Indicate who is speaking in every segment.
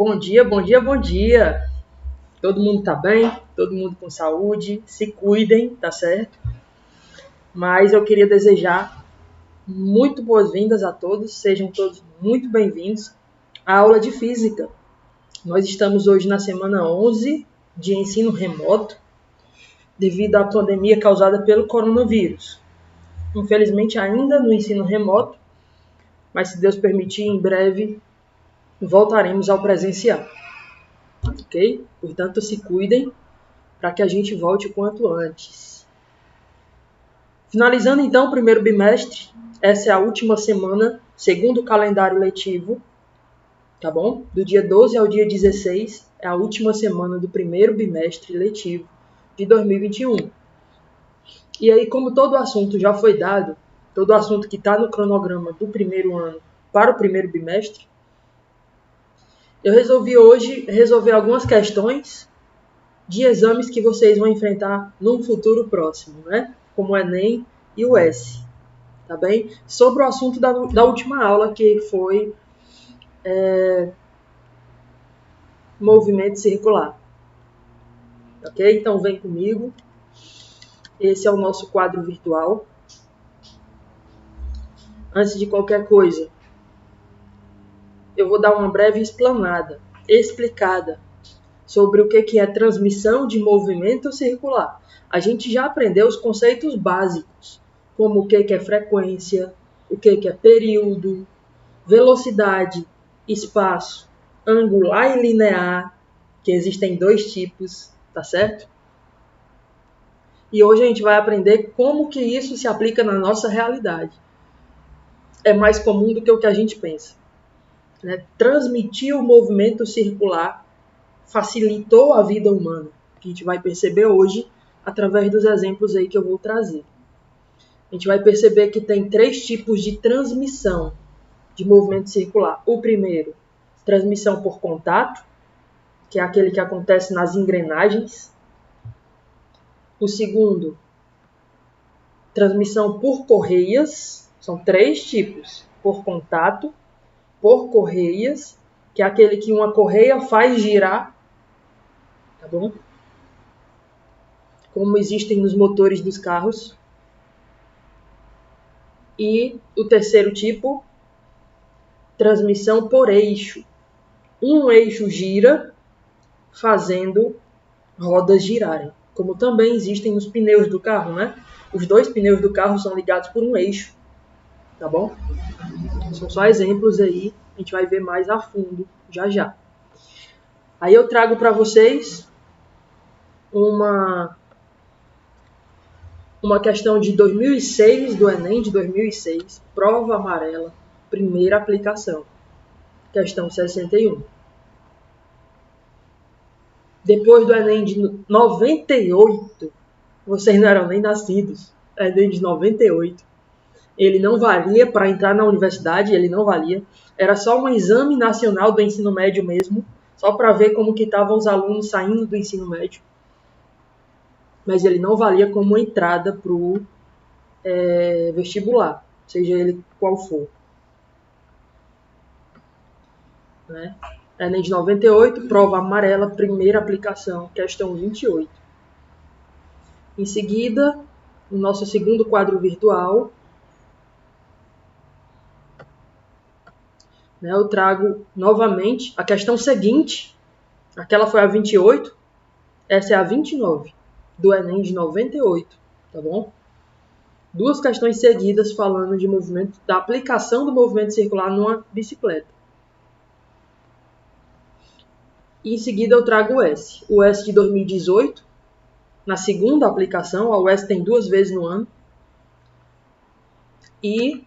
Speaker 1: Bom dia, bom dia, bom dia. Todo mundo tá bem? Todo mundo com saúde? Se cuidem, tá certo? Mas eu queria desejar muito boas-vindas a todos. Sejam todos muito bem-vindos à aula de Física. Nós estamos hoje na semana 11 de ensino remoto devido à pandemia causada pelo coronavírus. Infelizmente ainda no ensino remoto, mas se Deus permitir, em breve voltaremos ao presencial. Ok? Portanto, se cuidem para que a gente volte o quanto antes. Finalizando então o primeiro bimestre, essa é a última semana, segundo o calendário letivo, tá bom? Do dia 12 ao dia 16 é a última semana do primeiro bimestre letivo de 2021. E aí, como todo o assunto já foi dado, todo o assunto que está no cronograma do primeiro ano para o primeiro bimestre, eu resolvi hoje resolver algumas questões de exames que vocês vão enfrentar num futuro próximo, né? Como o Enem e o S, tá bem? Sobre o assunto da última aula, que foi movimento circular. Ok? Então vem comigo. Esse é o nosso quadro virtual. Antes de qualquer coisa, eu vou dar uma breve explicada sobre o que é transmissão de movimento circular. A gente já aprendeu os conceitos básicos, como o que é frequência, o que é período, velocidade, espaço, angular e linear, que existem dois tipos, tá certo? E hoje a gente vai aprender como que isso se aplica na nossa realidade. É mais comum do que o que a gente pensa, né? Transmitir o movimento circular facilitou a vida humana, que a gente vai perceber hoje através dos exemplos aí que eu vou trazer. A gente vai perceber que tem três tipos de transmissão de movimento circular. O primeiro, transmissão por contato, que é aquele que acontece nas engrenagens. O segundo, transmissão por correias. São três tipos: por contato, por correias, que é aquele que uma correia faz girar, tá bom? Como existem nos motores dos carros. E o terceiro tipo, transmissão por eixo. Um eixo gira fazendo rodas girarem, como também existem nos pneus do carro, né? Os dois pneus do carro são ligados por um eixo, tá bom? São só exemplos aí, a gente vai ver mais a fundo já já. Aí eu trago para vocês uma questão de 2006, do Enem de 2006, prova amarela, primeira aplicação, questão 61. Depois do Enem de 98, vocês não eram nem nascidos, Enem de 98, ele não valia para entrar na universidade, ele não valia, era só um exame nacional do ensino médio mesmo, só para ver como que estavam os alunos saindo do ensino médio. Mas ele não valia como entrada para o vestibular, seja ele qual for. Né? Enem de 98, prova amarela, primeira aplicação, questão 28. Em seguida, o nosso segundo quadro virtual, né, eu trago novamente a questão seguinte, aquela foi a 28, essa é a 29, do Enem de 98, tá bom? Duas questões seguidas falando de movimento, da aplicação do movimento circular numa bicicleta. E em seguida eu trago o S. O S de 2018, na segunda aplicação, a UES tem 2 vezes no ano. E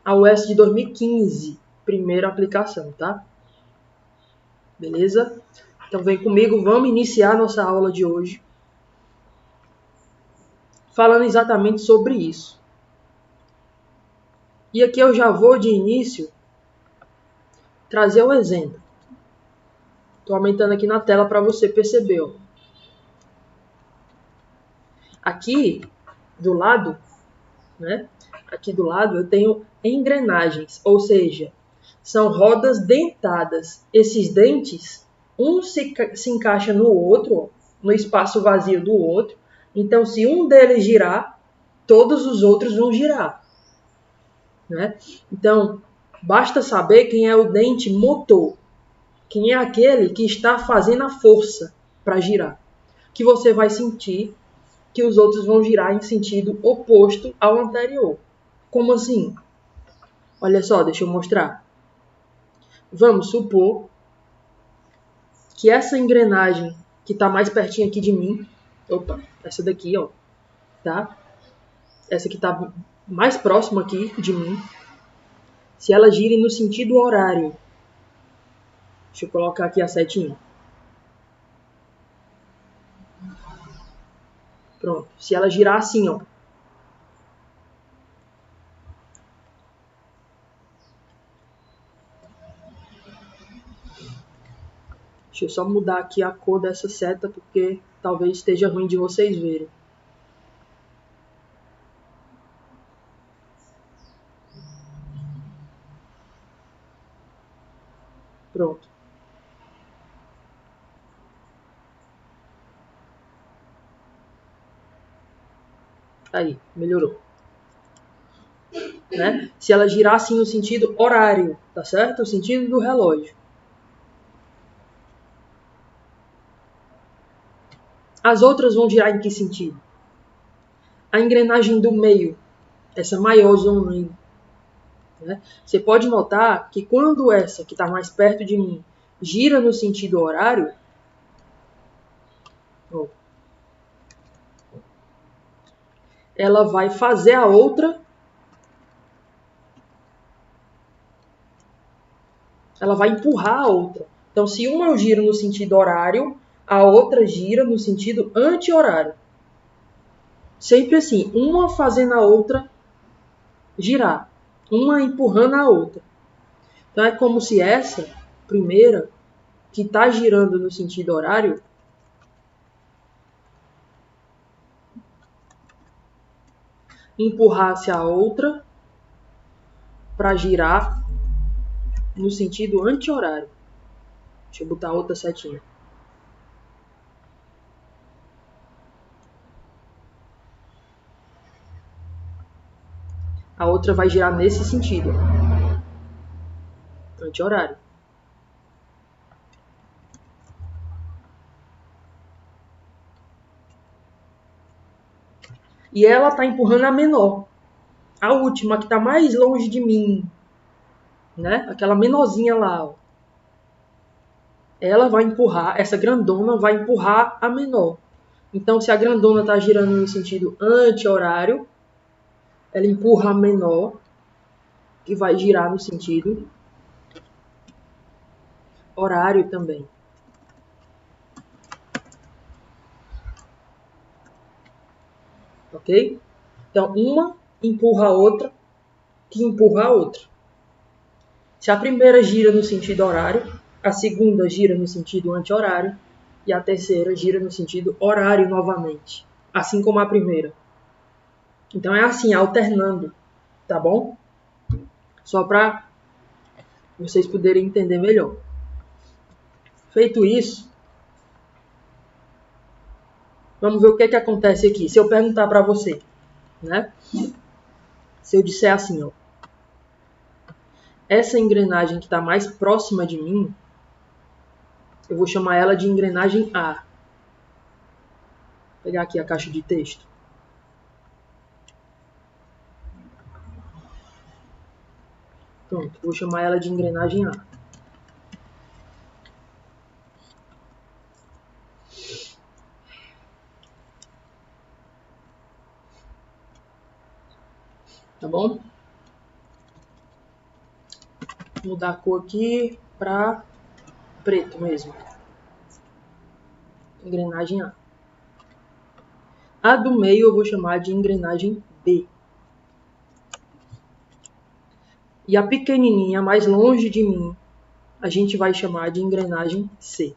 Speaker 1: a UES de 2015, primeira aplicação, tá? Beleza? Então vem comigo, vamos iniciar nossa aula de hoje falando exatamente sobre isso. E aqui eu já vou de início trazer um exemplo. Estou aumentando aqui na tela para você perceber. Ó. Aqui do lado, né? Aqui do lado eu tenho engrenagens, ou seja, são rodas dentadas. Esses dentes, um se encaixa no outro, ó, no espaço vazio do outro. Então, se um deles girar, todos os outros vão girar, né? Então, basta saber quem é o dente motor, quem é aquele que está fazendo a força para girar, que você vai sentir que os outros vão girar em sentido oposto ao anterior. Como assim? Olha só, deixa eu mostrar. Vamos supor que essa engrenagem que está mais pertinho aqui de mim, opa, essa daqui, ó, tá? Essa que está mais próxima aqui de mim, se ela gira no sentido horário, deixa eu colocar aqui a setinha. Pronto, se ela girar assim, ó, deixa eu só mudar aqui a cor dessa seta, porque talvez esteja ruim de vocês verem. Pronto. Aí, melhorou. Né? Se ela girar assim no sentido horário, tá certo? O sentido do relógio. As outras vão girar em que sentido? A engrenagem do meio, essa maior zona aí, né? Você pode notar que quando essa que está mais perto de mim gira no sentido horário, ó, ela vai fazer a outra, ela vai empurrar a outra. Então, se uma eu giro no sentido horário, a outra gira no sentido anti-horário. Sempre assim, uma fazendo a outra girar, uma empurrando a outra. Então, é como se essa primeira, que está girando no sentido horário, empurrasse a outra para girar no sentido anti-horário. Deixa eu botar outra setinha. A outra vai girar nesse sentido, anti-horário. E ela está empurrando a menor. A última, que está mais longe de mim, né? Aquela menorzinha lá, ó. Ela vai empurrar, essa grandona vai empurrar a menor. Então, se a grandona está girando no sentido anti-horário, ela empurra a menor, que vai girar no sentido horário também. Ok? Então, uma empurra a outra, que empurra a outra. Se a primeira gira no sentido horário, a segunda gira no sentido anti-horário e a terceira gira no sentido horário novamente, assim como a primeira. Então é assim, alternando, tá bom? Só para vocês poderem entender melhor. Feito isso, vamos ver o que acontece aqui. Se eu perguntar para você, né? Se eu disser assim, ó, essa engrenagem que está mais próxima de mim, eu vou chamar ela de engrenagem A. Vou pegar aqui a caixa de texto. Pronto, vou chamar ela de engrenagem A. Tá bom? Vou mudar a cor aqui para preto mesmo. Engrenagem A. A do meio eu vou chamar de engrenagem B. E a pequenininha, mais longe de mim, a gente vai chamar de engrenagem C.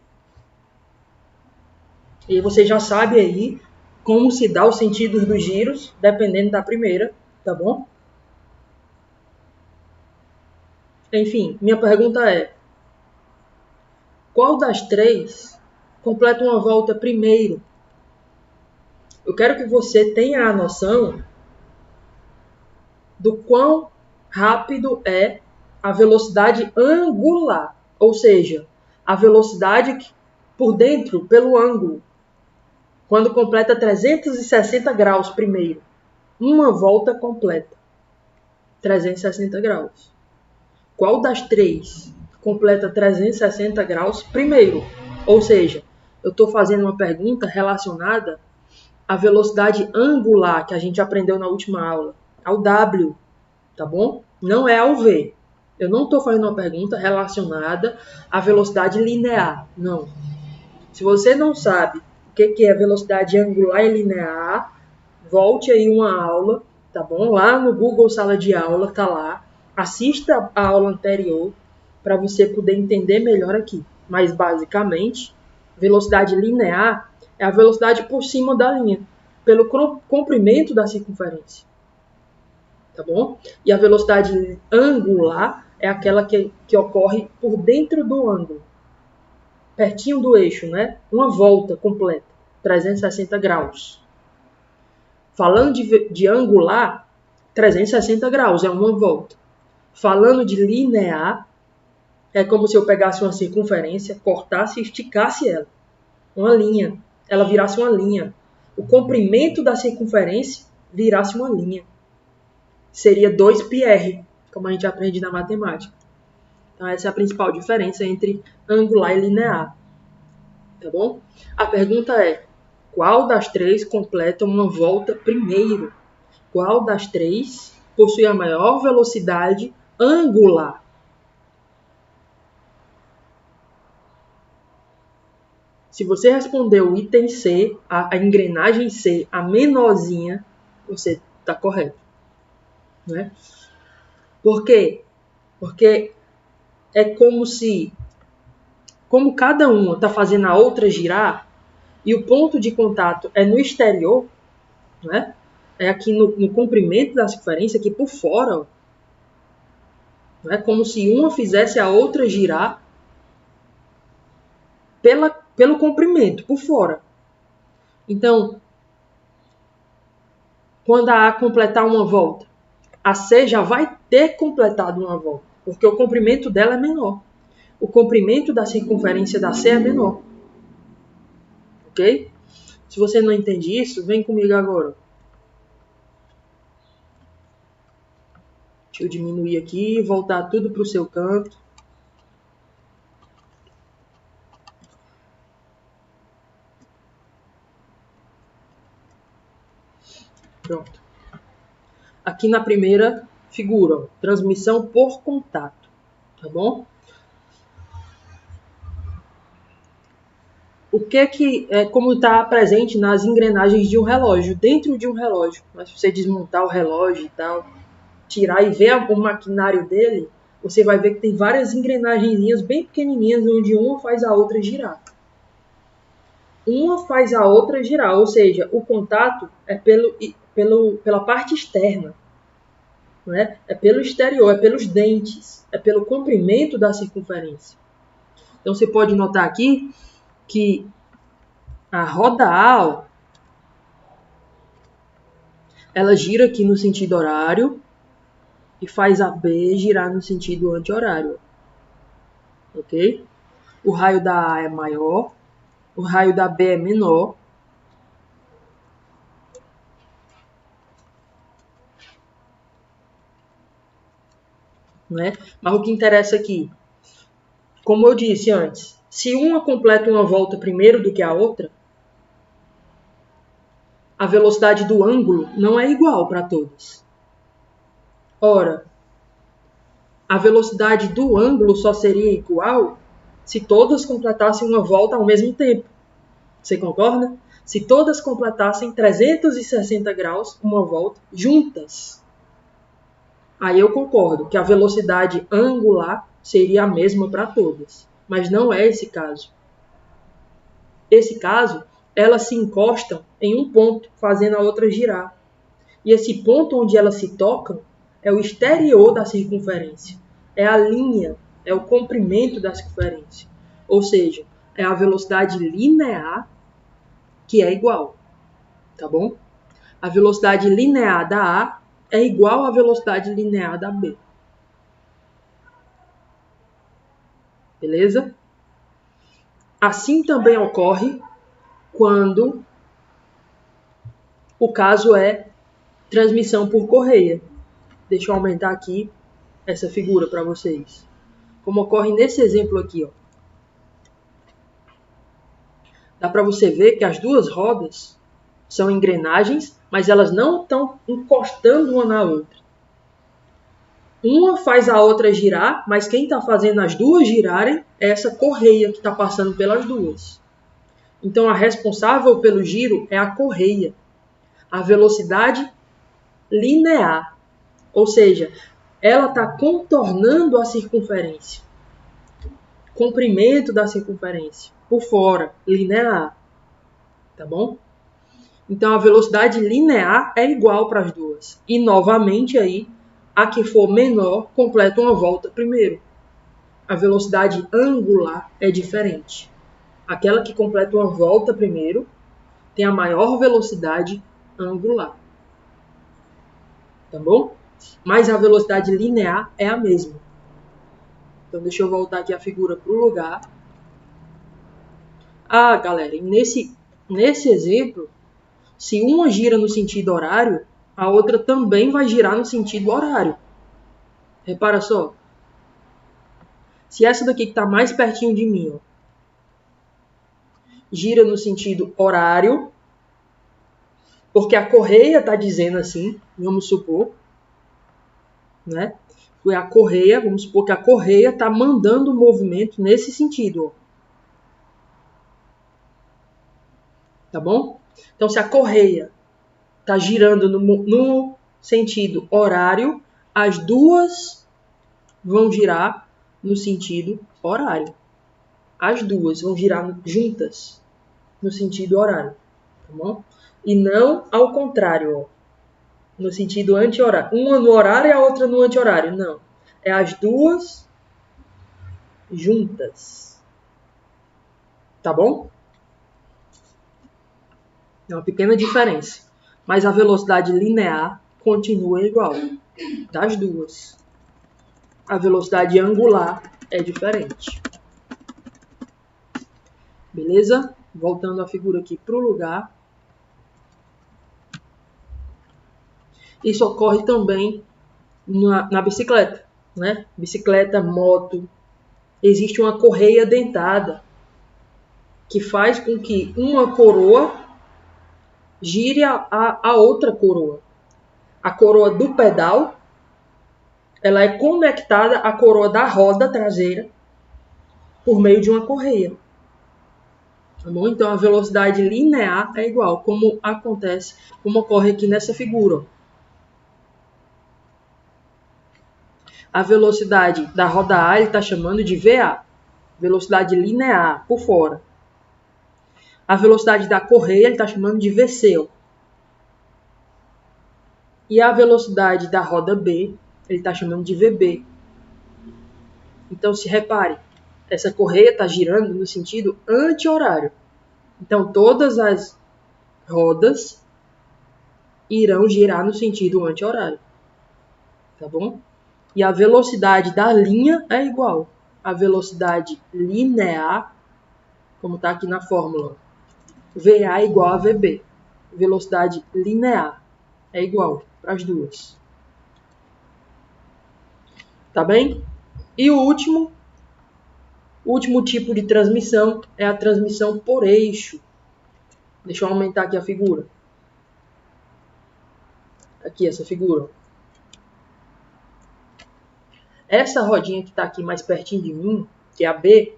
Speaker 1: E você já sabe aí como se dá os sentidos dos giros, dependendo da primeira, tá bom? Enfim, minha pergunta é: qual das três completa uma volta primeiro? Eu quero que você tenha a noção do quão rápido é a velocidade angular, ou seja, a velocidade por dentro, pelo ângulo, quando completa 360 graus primeiro. Uma volta completa 360 graus. Qual das três completa 360 graus primeiro? Ou seja, eu estou fazendo uma pergunta relacionada à velocidade angular que a gente aprendeu na última aula, ao W, tá bom? Não é ao V. Eu não estou fazendo uma pergunta relacionada à velocidade linear, não. Se você não sabe o que é velocidade angular e linear, volte aí uma aula, tá bom? Lá no Google Sala de Aula, tá lá. Assista a aula anterior para você poder entender melhor aqui. Mas, basicamente, velocidade linear é a velocidade por cima da linha, pelo comprimento da circunferência. Tá bom? E a velocidade angular é aquela que ocorre por dentro do ângulo, pertinho do eixo, né? Uma volta completa, 360 graus. Falando de angular, 360 graus é uma volta. Falando de linear, é como se eu pegasse uma circunferência, cortasse e esticasse ela. Uma linha. Ela virasse uma linha. O comprimento da circunferência virasse uma linha. Seria 2πr, como a gente aprende na matemática. Então, essa é a principal diferença entre angular e linear. Tá bom? A pergunta é: qual das três completa uma volta primeiro? Qual das três possui a maior velocidade angular? Se você respondeu o item C, a engrenagem C, a menorzinha, você está correto. Né? Por quê? Porque é como cada uma está fazendo a outra girar e o ponto de contato é no exterior, né? É aqui no comprimento da circunferência, aqui por fora, ó. É como se uma fizesse a outra girar pelo comprimento, por fora. Então, quando a A completar uma volta, a C já vai ter completado uma volta, porque o comprimento dela é menor. O comprimento da circunferência da C é menor. Ok? Se você não entende isso, vem comigo agora. Deixa eu diminuir aqui e voltar tudo para o seu canto. Pronto. Aqui na primeira figura, ó, transmissão por contato. Tá bom? O que é como está presente nas engrenagens de um relógio, dentro de um relógio. Mas se você desmontar o relógio e tal, tirar e ver o maquinário dele, você vai ver que tem várias engrenagenzinhas bem pequenininhas, onde uma faz a outra girar. Uma faz a outra girar, ou seja, o contato é pela parte externa. Né? É pelo exterior, é pelos dentes, é pelo comprimento da circunferência. Então você pode notar aqui que a roda A, ó, ela gira aqui no sentido horário e faz a B girar no sentido anti-horário. Ok? O raio da A é maior, o raio da B é menor. Né? Mas o que interessa aqui, como eu disse antes, se uma completa uma volta primeiro do que a outra, a velocidade do ângulo não é igual para todas. Ora, a velocidade do ângulo só seria igual se todas completassem uma volta ao mesmo tempo. Você concorda? Se todas completassem 360 graus, uma volta, juntas. Aí eu concordo que a velocidade angular seria a mesma para todas. Mas não é esse caso. Esse caso, elas se encostam em um ponto, fazendo a outra girar. E esse ponto onde elas se tocam é o exterior da circunferência. é a linha, é o comprimento da circunferência. Ou seja, é a velocidade linear que é igual, tá bom? A velocidade linear da A é igual à velocidade linear da B. Beleza? Assim também ocorre quando o caso é transmissão por correia. Deixa eu aumentar aqui essa figura para vocês. Como ocorre nesse exemplo aqui, ó. Dá para você ver que as duas rodas são engrenagens, mas elas não estão encostando uma na outra. Uma faz a outra girar, mas quem está fazendo as duas girarem é essa correia que está passando pelas duas. Então, a responsável pelo giro é a correia. A velocidade linear, ou seja, ela está contornando a circunferência. Comprimento da circunferência por fora, linear. Tá bom? Então, a velocidade linear é igual para as duas. E, novamente, aí, a que for menor completa uma volta primeiro. A velocidade angular é diferente. Aquela que completa uma volta primeiro tem a maior velocidade angular. Tá bom? Mas a velocidade linear é a mesma. Então, deixa eu voltar aqui a figura para o lugar. Ah, galera, nesse exemplo, se uma gira no sentido horário, a outra também vai girar no sentido horário. Repara só. Se essa daqui que está mais pertinho de mim, ó, gira no sentido horário, porque a correia está dizendo assim, vamos supor, né? Foi a correia, vamos supor que a correia está mandando o movimento nesse sentido, ó. Tá bom? Então, se a correia está girando no sentido horário, as duas vão girar no sentido horário. As duas vão girar juntas no sentido horário, tá bom? E não ao contrário, ó, no sentido anti-horário. Uma no horário e a outra no anti-horário. Não. É as duas juntas. Tá bom? É uma pequena diferença. Mas a velocidade linear continua igual. Das duas. A velocidade angular é diferente. Beleza? Voltando a figura aqui para o lugar. Isso ocorre também na bicicleta, né? Bicicleta, moto. Existe uma correia dentada que faz com que uma coroa gire a outra coroa. A coroa do pedal, ela é conectada à coroa da roda traseira por meio de uma correia. Tá bom? Então, a velocidade linear é igual, como ocorre aqui nessa figura. A velocidade da roda A ele está chamando de VA, velocidade linear, por fora. A velocidade da correia ele está chamando de VC. Ó. E a velocidade da roda B ele está chamando de VB. Então, se repare, essa correia está girando no sentido anti-horário. Então, todas as rodas irão girar no sentido anti-horário. Tá bom? E a velocidade da linha é igual. A velocidade linear, como está aqui na fórmula, VA é igual a VB. Velocidade linear é igual para as duas. Tá bem? E o último tipo de transmissão é a transmissão por eixo. Deixa eu aumentar aqui a figura. Aqui, essa figura. Essa rodinha que está aqui mais pertinho de mim, que é a B,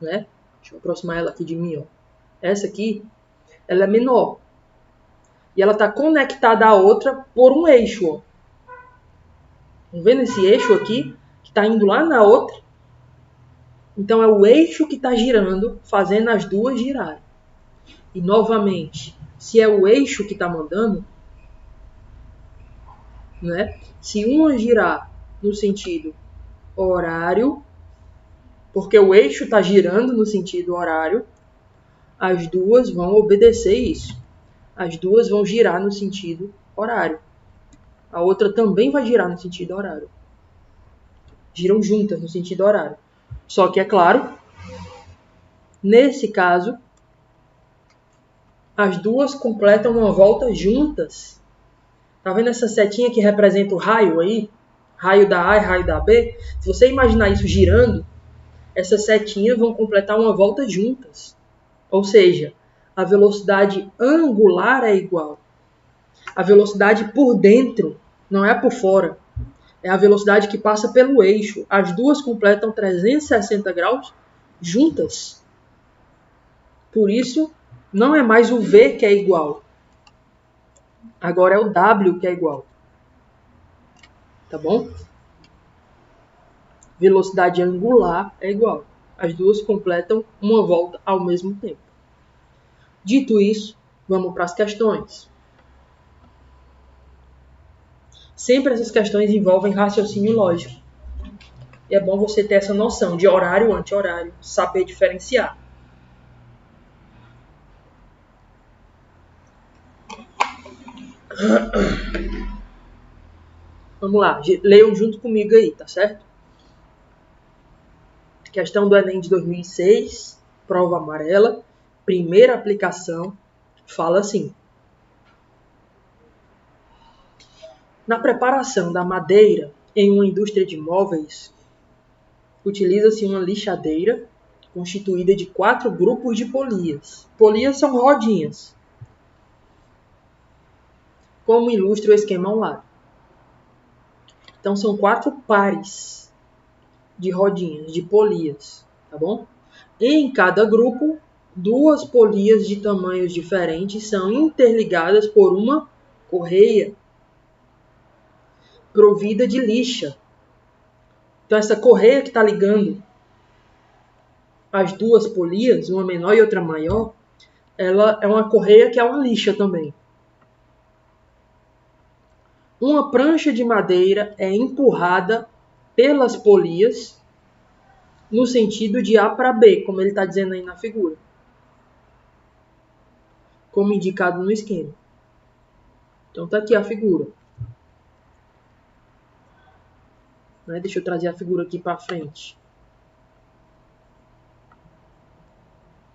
Speaker 1: né? Deixa eu aproximar ela aqui de mim, ó. Essa aqui, ela é menor. E ela está conectada à outra por um eixo, ó. Estão vendo esse eixo aqui, que está indo lá na outra? Então, é o eixo que está girando, fazendo as duas girarem. E, novamente, se é o eixo que está mandando, né? Se uma girar no sentido horário, porque o eixo está girando no sentido horário, as duas vão obedecer isso. As duas vão girar no sentido horário. A outra também vai girar no sentido horário. Giram juntas no sentido horário. Só que, é claro, nesse caso, as duas completam uma volta juntas. Tá vendo essa setinha que representa o raio aí? Raio da A e raio da B? Se você imaginar isso girando, essas setinhas vão completar uma volta juntas. Ou seja, a velocidade angular é igual. A velocidade por dentro, não é por fora. É a velocidade que passa pelo eixo. As duas completam 360 graus juntas. Por isso, não é mais o V que é igual. Agora é o W que é igual. Tá bom? Velocidade angular é igual. As duas completam uma volta ao mesmo tempo. Dito isso, vamos para as questões. Sempre essas questões envolvem raciocínio lógico. E é bom você ter essa noção de horário, anti-horário, saber diferenciar. Vamos lá, leiam junto comigo aí, tá certo? Questão do Enem de 2006, prova amarela, primeira aplicação, fala assim. Na preparação da madeira em uma indústria de móveis, utiliza-se uma lixadeira constituída de 4 grupos de polias. Polias são rodinhas, como ilustra o esquema ao lado. Então, são 4 pares de rodinhas, de polias, tá bom? Em cada grupo, 2 polias de tamanhos diferentes são interligadas por uma correia provida de lixa. Então, essa correia que está ligando as 2 polias, uma menor e outra maior, ela é uma correia que é uma lixa também. Uma prancha de madeira é empurrada pelas polias no sentido de A para B, como ele está dizendo aí na figura. Como indicado no esquema. Então está aqui a figura. Deixa eu trazer a figura aqui para frente.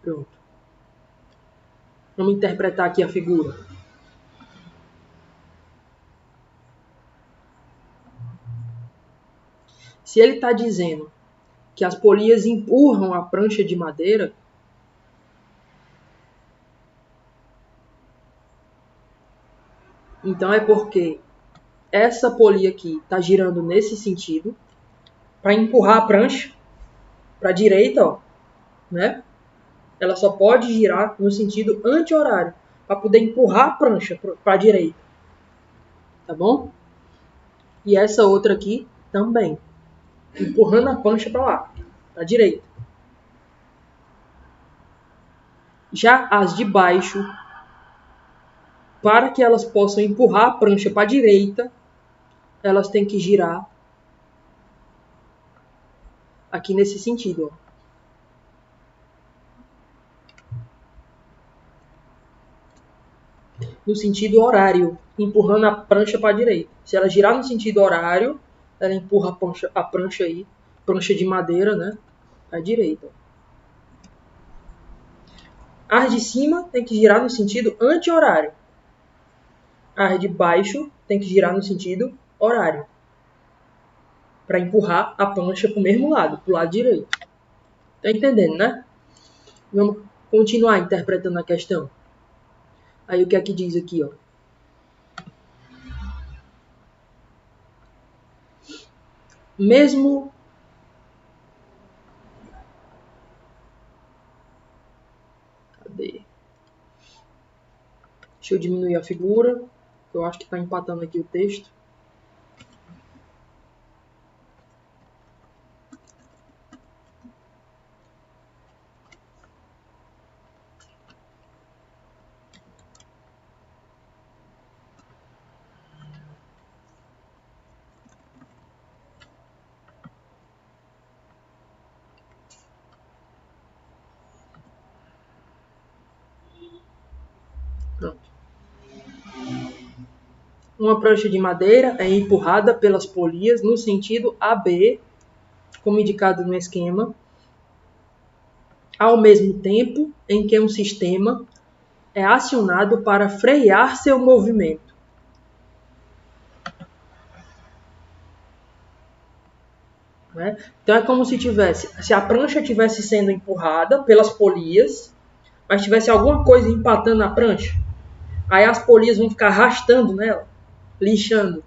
Speaker 1: Pronto. Vamos interpretar aqui a figura. Se ele está dizendo que as polias empurram a prancha de madeira, então é porque essa polia aqui está girando nesse sentido para empurrar a prancha para a direita, ó, né? Ela só pode girar no sentido anti-horário para poder empurrar a prancha para a direita, tá bom? E essa outra aqui também, empurrando a prancha para lá, para a direita. Já as de baixo, para que elas possam empurrar a prancha para a direita, elas têm que girar aqui nesse sentido, ó. No sentido horário, empurrando a prancha para a direita. Se ela girar no sentido horário, ela empurra a prancha aí, prancha de madeira, né, para a direita. As de cima tem que girar no sentido anti-horário. As de baixo tem que girar no sentido horário, para empurrar a prancha para o mesmo lado, para o lado direito. Tá entendendo, né? Vamos continuar interpretando a questão. Aí o que é que diz aqui, ó? Mesmo cadê? Deixa eu diminuir a figura, que eu acho que está empatando aqui o texto. Pronto. Uma prancha de madeira é empurrada pelas polias no sentido AB, como indicado no esquema, ao mesmo tempo em que um sistema é acionado para frear seu movimento. Né? Então é como se a prancha estivesse sendo empurrada pelas polias, mas tivesse alguma coisa empatando a prancha. Aí as polias vão ficar arrastando nela, lixando.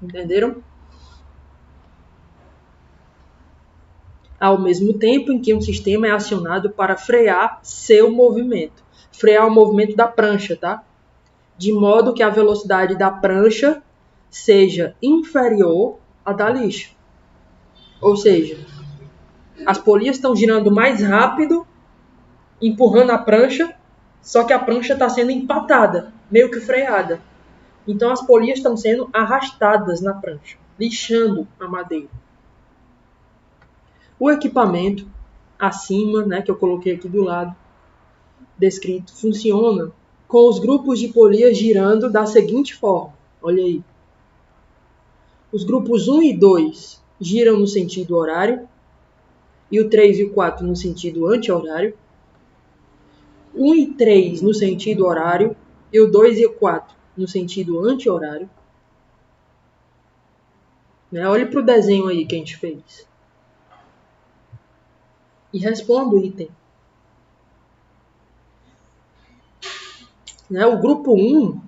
Speaker 1: Entenderam? Ao mesmo tempo em que um sistema é acionado para frear seu movimento. Frear o movimento da prancha, tá? De modo que a velocidade da prancha seja inferior à da lixa. Ou seja, as polias estão girando mais rápido, empurrando a prancha, só que a prancha está sendo empatada, meio que freada. Então as polias estão sendo arrastadas na prancha, lixando a madeira. O equipamento acima, né, que eu coloquei aqui do lado, descrito, funciona com os grupos de polias girando da seguinte forma. Olha aí. Os grupos 1 e 2 giram no sentido horário, e o 3 e o 4 no sentido anti-horário. 1 e 3 no sentido horário, e o 2 e o 4 no sentido anti-horário. Né? Olhe para o desenho aí que a gente fez. E responda o item. Né? O grupo 1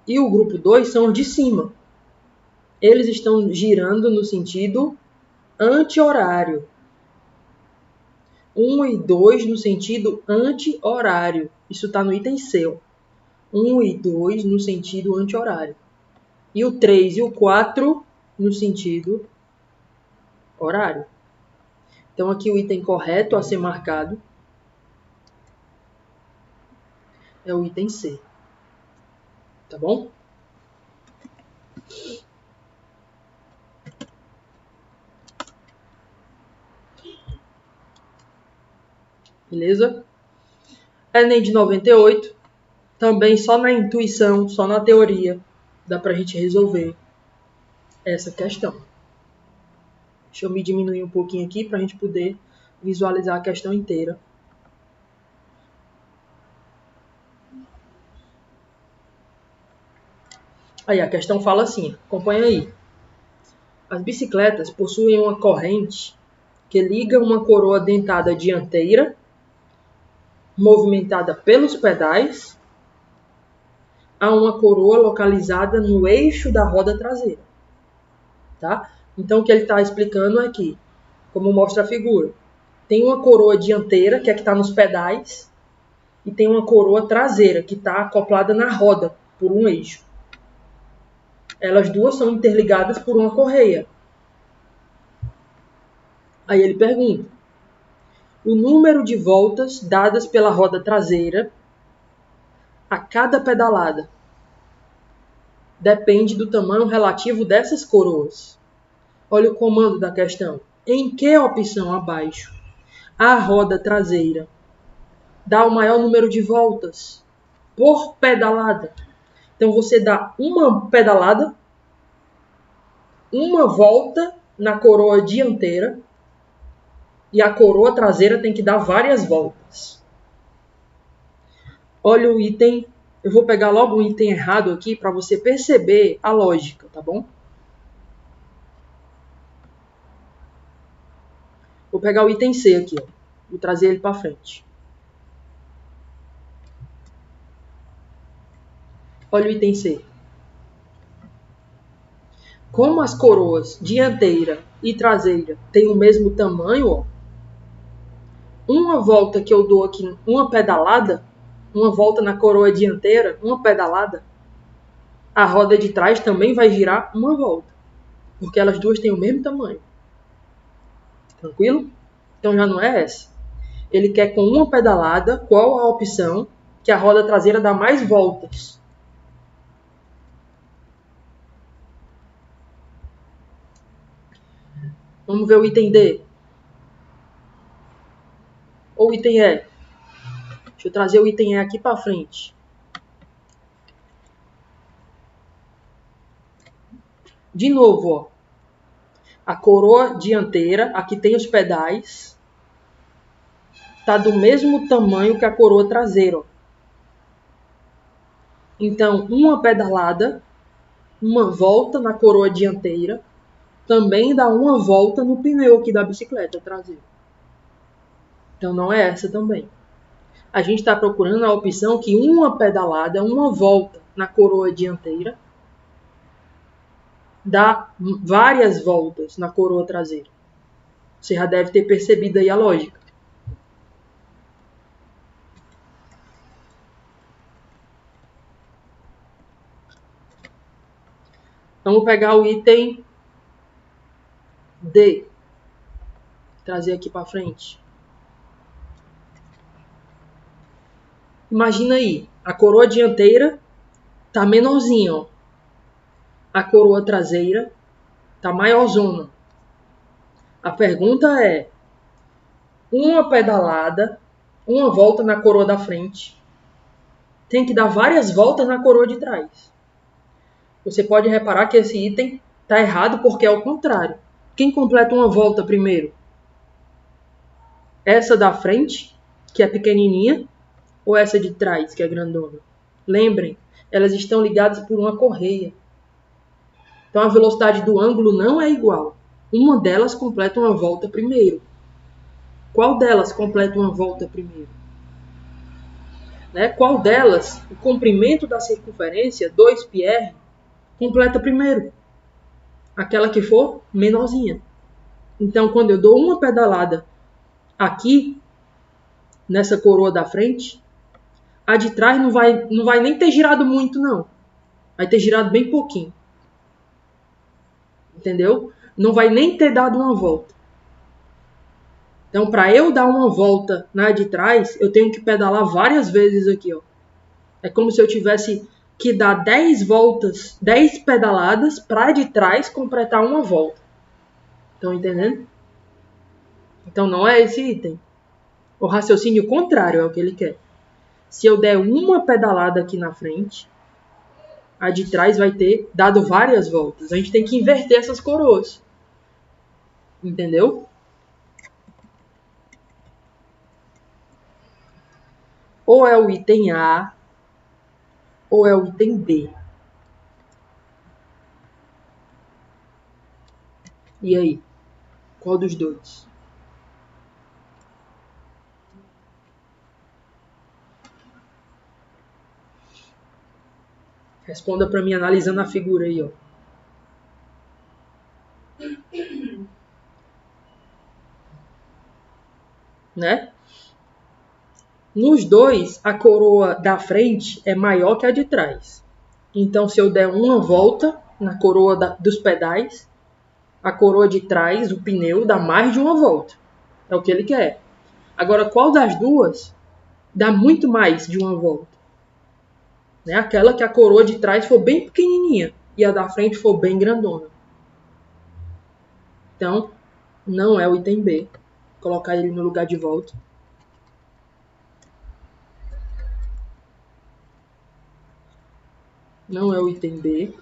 Speaker 1: e o grupo 2 são os de cima. Eles estão girando no sentido anti-horário. 1 e 2 no sentido anti-horário. Isso está no item C. 1 e 2 no sentido anti-horário. E o 3 e o 4 no sentido horário. Então, aqui o item correto a ser marcado é o item C. Tá bom? Beleza? Enem de 98. Também só na intuição, só na teoria, dá pra gente resolver essa questão. Deixa eu me diminuir um pouquinho aqui pra gente poder visualizar a questão inteira. Aí a questão fala assim, acompanha aí. As bicicletas possuem uma corrente que liga uma coroa dentada dianteira, movimentada pelos pedais, a uma coroa localizada no eixo da roda traseira. Tá? Então o que ele está explicando aqui, como mostra a figura, tem uma coroa dianteira, que é que está nos pedais, e tem uma coroa traseira, que está acoplada na roda, por um eixo. Elas duas são interligadas por uma correia. Aí ele pergunta, o número de voltas dadas pela roda traseira a cada pedalada depende do tamanho relativo dessas coroas. Olha o comando da questão. Em que opção abaixo a roda traseira dá o maior número de voltas por pedalada? Então você dá uma pedalada, uma volta na coroa dianteira, e a coroa traseira tem que dar várias voltas. Olha o item, eu vou pegar logo o item errado aqui para você perceber a lógica, tá bom? Vou pegar o item C aqui, ó. Vou trazer ele para frente. Olha o item C. Como as coroas dianteira e traseira têm o mesmo tamanho, ó, uma volta que eu dou aqui, uma pedalada, uma volta na coroa dianteira, uma pedalada, a roda de trás também vai girar uma volta, porque elas duas têm o mesmo tamanho. Tranquilo? Então já não é essa. Ele quer com uma pedalada, qual a opção que a roda traseira dá mais voltas? Vamos ver o item D. Ou o item E. Deixa eu trazer o item E aqui para frente. De novo, ó, a coroa dianteira, aqui tem os pedais, está do mesmo tamanho que a coroa traseira. Ó. Então, uma pedalada, uma volta na coroa dianteira, também dá uma volta no pneu aqui da bicicleta traseira. Então, não é essa também. A gente está procurando a opção que uma pedalada, uma volta na coroa dianteira, dá várias voltas na coroa traseira. Você já deve ter percebido aí a lógica. Vamos pegar o item D. Trazer aqui para frente. Imagina aí, a coroa dianteira tá menorzinha, ó. A coroa traseira tá maiorzona. A pergunta é: uma pedalada, uma volta na coroa da frente, tem que dar várias voltas na coroa de trás. Você pode reparar que esse item tá errado porque é o contrário. Quem completa uma volta primeiro? Essa da frente, que é pequenininha, ou essa de trás, que é grandona? Lembrem, elas estão ligadas por uma correia. Então a velocidade do ângulo não é igual. Uma delas completa uma volta primeiro. Qual delas completa uma volta primeiro? Né? Qual delas, o comprimento da circunferência, 2πr, completa primeiro? Aquela que for menorzinha. Então, quando eu dou uma pedalada aqui, nessa coroa da frente, a de trás não vai nem ter girado muito, não. Vai ter girado bem pouquinho. Entendeu? Não vai nem ter dado uma volta. Então, para eu dar uma volta na de trás, eu tenho que pedalar várias vezes aqui, ó. É como se eu tivesse que dar 10 voltas, 10 pedaladas para a de trás completar uma volta. Estão entendendo? Então, não é esse item. O raciocínio contrário é o que ele quer. Se eu der uma pedalada aqui na frente, a de trás vai ter dado várias voltas. A gente tem que inverter essas coroas. Entendeu? Ou é o item A, ou é o item B. E aí? Qual dos dois? Responda para mim analisando a figura aí, ó. Né? Nos dois, a coroa da frente é maior que a de trás. Então, se eu der uma volta na coroa dos pedais, a coroa de trás, o pneu, dá mais de uma volta. É o que ele quer. Agora, qual das duas dá muito mais de uma volta? Né? Aquela que a coroa de trás for bem pequenininha e a da frente for bem grandona. Então, não é o item B. Vou colocar ele no lugar de volta. Não é o item B.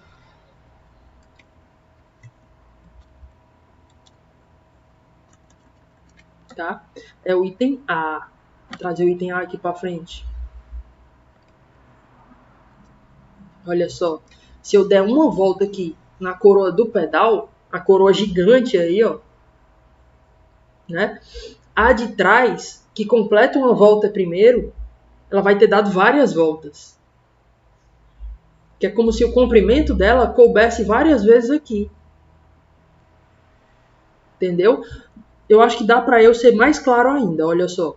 Speaker 1: Tá? É o item A. Vou trazer o item A aqui para frente. Olha só. Se eu der uma volta aqui na coroa do pedal, a coroa gigante aí, ó, né? A de trás, que completa uma volta primeiro, ela vai ter dado várias voltas. Que é como se o comprimento dela coubesse várias vezes aqui. Entendeu? Eu acho que dá para eu ser mais claro ainda, olha só.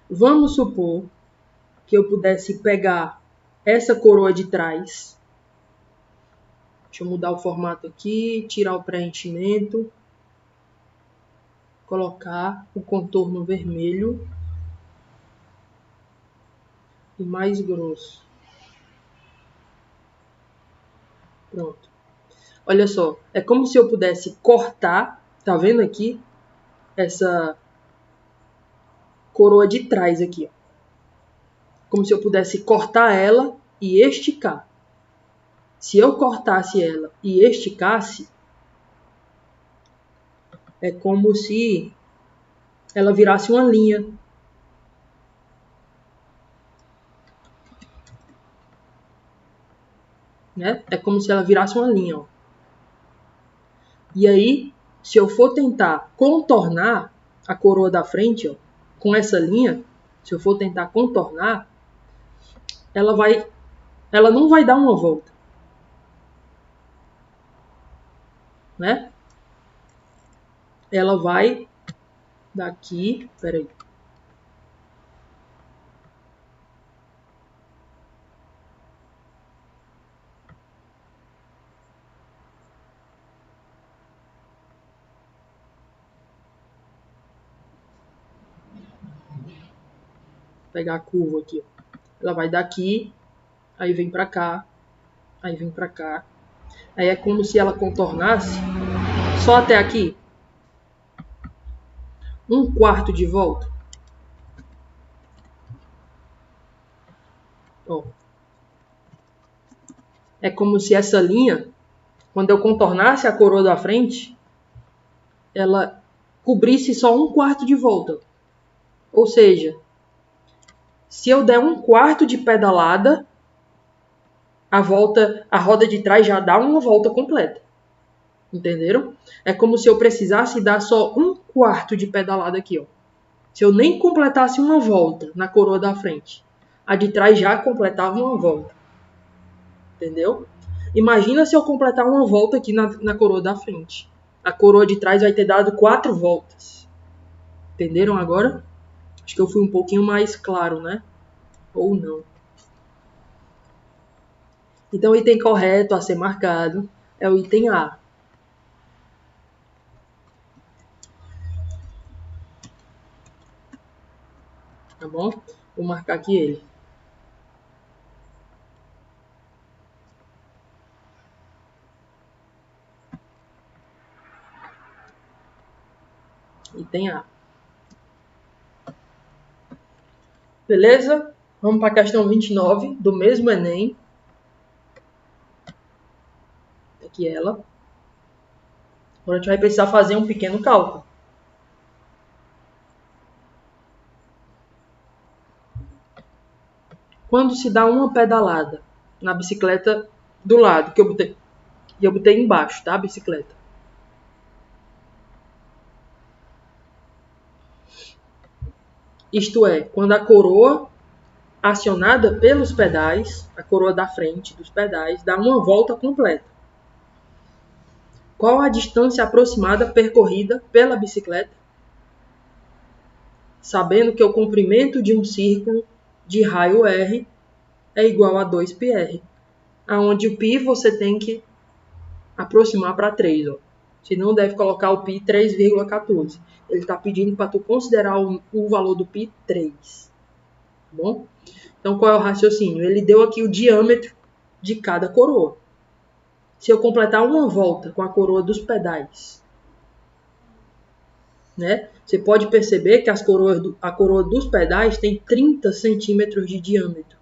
Speaker 1: Vamos supor que eu pudesse pegar essa coroa de trás. Deixa eu mudar o formato aqui, tirar o preenchimento. Colocar o contorno vermelho. E mais grosso. Pronto. Olha só, é como se eu pudesse cortar, tá vendo aqui? Essa coroa de trás aqui, ó. Como se eu pudesse cortar ela e esticar. Se eu cortasse ela e esticasse, é como se ela virasse uma linha. Né? É como se ela virasse uma linha. Ó. E aí, se eu for tentar contornar a coroa da frente, ó, com essa linha, se eu for tentar contornar, ela não vai dar uma volta. Né? Ela vai daqui, peraí. Vou pegar a curva aqui, ó. Ela vai daqui, aí vem pra cá, aí vem pra cá. Aí é como se ela contornasse só até aqui. 1/4 de volta. Ó. É como se essa linha, quando eu contornasse a coroa da frente, ela cobrisse só 1/4 de volta. Ou seja, se eu der 1/4 de pedalada, a roda de trás já dá uma volta completa. Entenderam? É como se eu precisasse dar só 1/4 de pedalada aqui, ó. Se eu nem completasse uma volta na coroa da frente, a de trás já completava uma volta. Entendeu? Imagina se eu completar uma volta aqui na coroa da frente. A coroa de trás vai ter dado 4 voltas. Entenderam agora? Acho que eu fui um pouquinho mais claro, né? Ou não. Então o item correto a ser marcado é o item A. Tá bom? Vou marcar aqui ele. Item A. Beleza? Vamos para a questão 29 do mesmo Enem. Aqui ela. Agora a gente vai precisar fazer um pequeno cálculo. Quando se dá uma pedalada na bicicleta do lado, que eu botei embaixo, tá? A bicicleta. Isto é, quando a coroa acionada pelos pedais, a coroa da frente dos pedais, dá uma volta completa. Qual a distância aproximada percorrida pela bicicleta? Sabendo que o comprimento de um círculo de raio R é igual a 2πr, aonde o π você tem que aproximar para 3. Ó. Senão deve colocar o π 3,14. Ele está pedindo para tu considerar o valor do π 3. Tá bom? Então qual é o raciocínio? Ele deu aqui o diâmetro de cada coroa. Se eu completar uma volta com a coroa dos pedais, né? Você pode perceber que a coroa dos pedais tem 30 centímetros de diâmetro.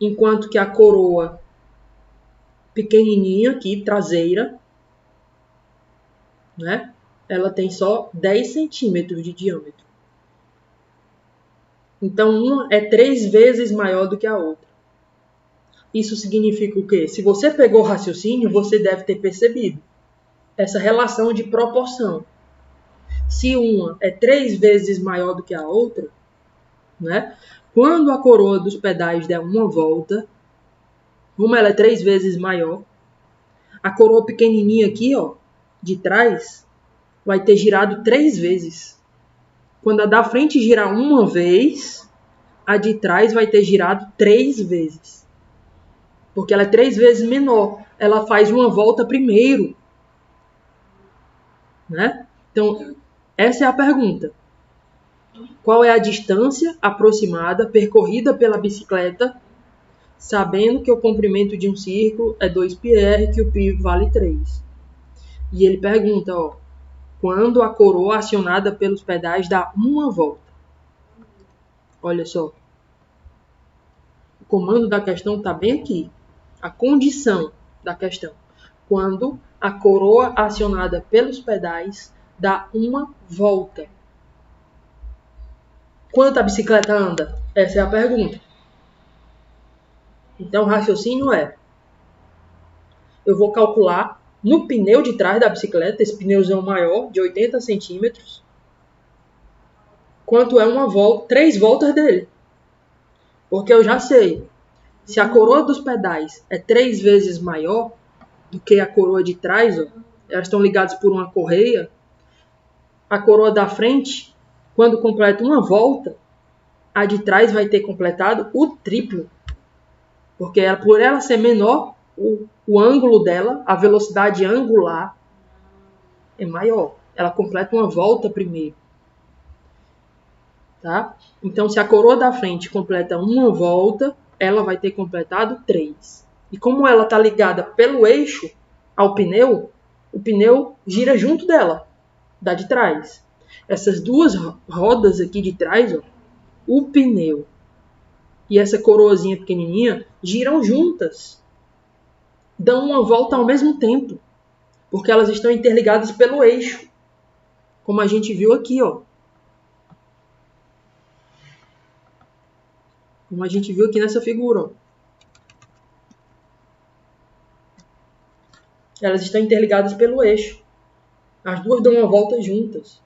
Speaker 1: Enquanto que a coroa pequenininha aqui, traseira, né? Ela tem só 10 centímetros de diâmetro. Então, uma é 3 vezes maior do que a outra. Isso significa o quê? Se você pegou o raciocínio, você deve ter percebido essa relação de proporção. Se uma é 3 vezes maior do que a outra, né? Quando a coroa dos pedais der uma volta, como ela é 3 vezes maior, a coroa pequenininha aqui, ó, de trás, vai ter girado 3 vezes. Quando a da frente girar uma vez, a de trás vai ter girado 3 vezes. Porque ela é 3 vezes menor. Ela faz uma volta primeiro. Né? Então, essa é a pergunta. Qual é a distância aproximada percorrida pela bicicleta, sabendo que o comprimento de um círculo é 2πr, que o π vale 3? E ele pergunta, ó, quando a coroa acionada pelos pedais dá uma volta. Olha só. comando da questão está bem aqui. A condição da questão. Quando a coroa acionada pelos pedais dá uma volta. Quanto a bicicleta anda? Essa é a pergunta. Então, o raciocínio é: eu vou calcular no pneu de trás da bicicleta, esse pneuzão maior, de 80 centímetros, quanto é uma volta, 3 voltas dele. Porque eu já sei, se a coroa dos pedais é 3 vezes maior do que a coroa de trás, ó, elas estão ligadas por uma correia, a coroa da frente, quando completa uma volta, a de trás vai ter completado o triplo. Porque por ela ser menor, o ângulo dela, a velocidade angular, é maior. Ela completa uma volta primeiro. Tá? Então, se a coroa da frente completa uma volta, ela vai ter completado 3. E como ela está ligada pelo eixo ao pneu, o pneu gira junto dela, da de trás. Essas duas rodas aqui de trás, ó, o pneu e essa coroazinha pequenininha giram juntas. Dão uma volta ao mesmo tempo, porque elas estão interligadas pelo eixo, como a gente viu aqui, ó. Como a gente viu aqui nessa figura, ó. Elas estão interligadas pelo eixo. As duas dão uma volta juntas.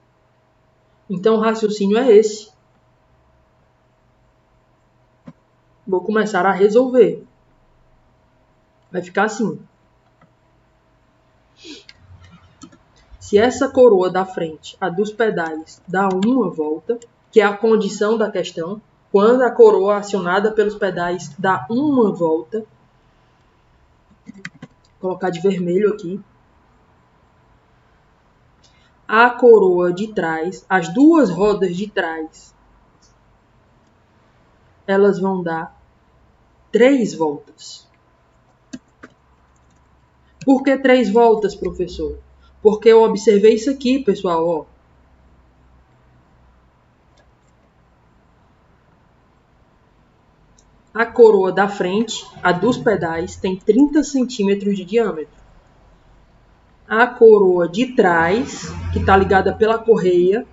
Speaker 1: Então o raciocínio é esse. Vou começar a resolver. Vai ficar assim. Se essa coroa da frente, a dos pedais, dá uma volta, que é a condição da questão, quando a coroa acionada pelos pedais dá uma volta, vou colocar de vermelho aqui, a coroa de trás, as duas rodas de trás, elas vão dar 3 voltas. Por que 3 voltas, professor? Porque eu observei isso aqui, pessoal, ó. A coroa da frente, a dos pedais, tem 30 centímetros de diâmetro. A coroa de trás, que está ligada pela correia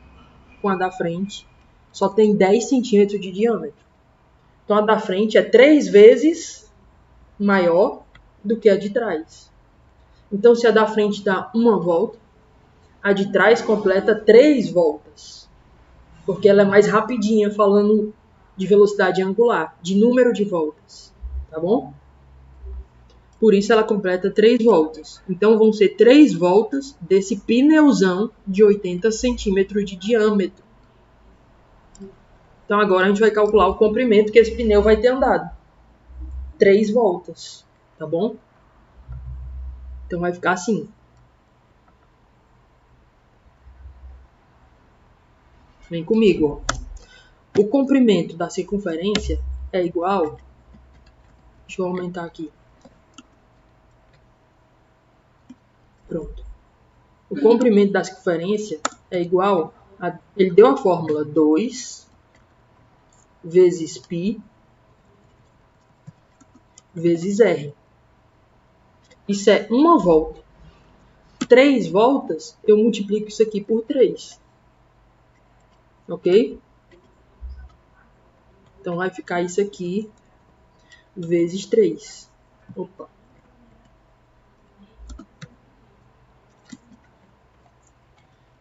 Speaker 1: com a da frente, só tem 10 centímetros de diâmetro. Então, a da frente é 3 vezes maior do que a de trás. Então, se a da frente dá uma volta, a de trás completa 3 voltas. Porque ela é mais rapidinha, falando de velocidade angular, de número de voltas. Tá bom? Por isso ela completa 3 voltas. Então vão ser 3 voltas desse pneuzão de 80 centímetros de diâmetro. Então agora a gente vai calcular o comprimento que esse pneu vai ter andado. 3 voltas. Tá bom? Então vai ficar assim. Vem comigo, ó. O comprimento da circunferência é igual... Deixa eu aumentar aqui. Pronto. O comprimento da circunferência é igual a... Ele deu a fórmula 2 vezes π vezes r. Isso é uma volta. 3 voltas, eu multiplico isso aqui por 3. Ok? Então vai ficar isso aqui vezes 3. Opa.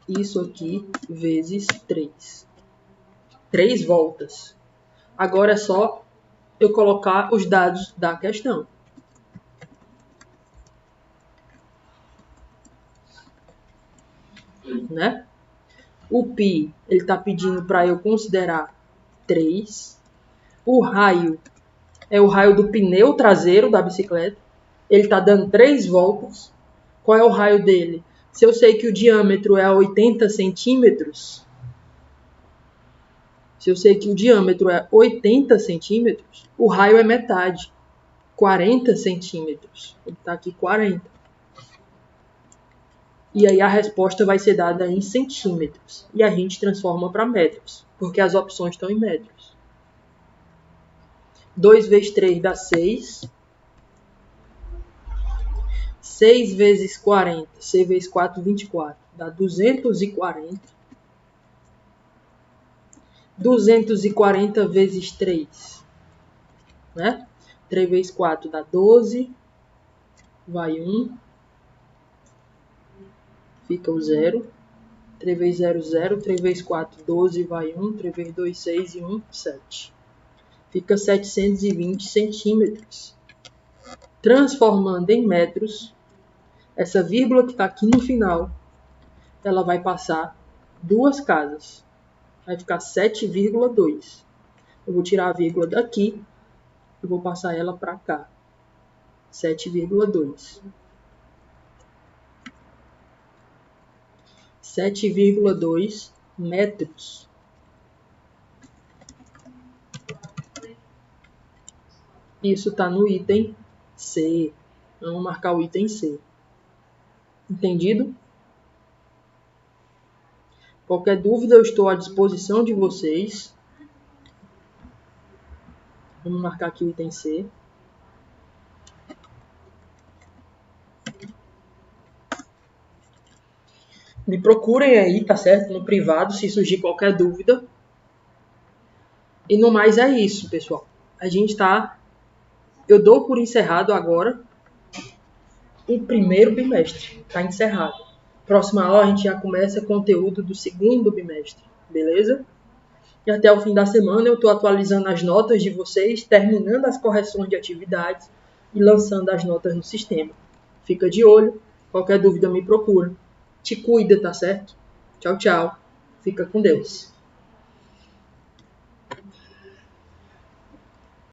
Speaker 1: Isso aqui vezes 3. 3 voltas. Agora é só eu colocar os dados da questão. Né? O π, ele está pedindo para eu considerar 3. O raio é o raio do pneu traseiro da bicicleta. Ele está dando 3 voltas. Qual é o raio dele? Se eu sei que o diâmetro é 80 centímetros, o raio é metade. 40 centímetros. Ele está aqui 40. E aí a resposta vai ser dada em centímetros. E a gente transforma para metros, porque as opções estão em metros. 2 vezes 3 dá 6. 6 vezes 40. 6 vezes 4, 24. Dá 240. 240 vezes 3. Né? 3 vezes 4 dá 12. Vai 1. Fica o 0. 3 vezes 0, 0. 3 vezes 4, 12. Vai 1. 3 vezes 2, 6. E 1, 7. Fica 720 centímetros. Transformando em metros, essa vírgula que está aqui no final, ela vai passar 2 casas. Vai ficar 7,2. Eu vou tirar a vírgula daqui e vou passar ela para cá. 7,2. 7,2 metros. Isso está no item C. Vamos marcar o item C. Entendido? Qualquer dúvida, eu estou à disposição de vocês. Vamos marcar aqui o item C. Me procurem aí, tá certo? No privado, se surgir qualquer dúvida. E no mais é isso, pessoal. Eu dou por encerrado agora o primeiro bimestre. Tá encerrado. Próxima aula a gente já começa conteúdo do segundo bimestre. Beleza? E até o fim da semana eu estou atualizando as notas de vocês, terminando as correções de atividades e lançando as notas no sistema. Fica de olho. Qualquer dúvida me procura. Te cuida, tá certo? Tchau, tchau. Fica com Deus.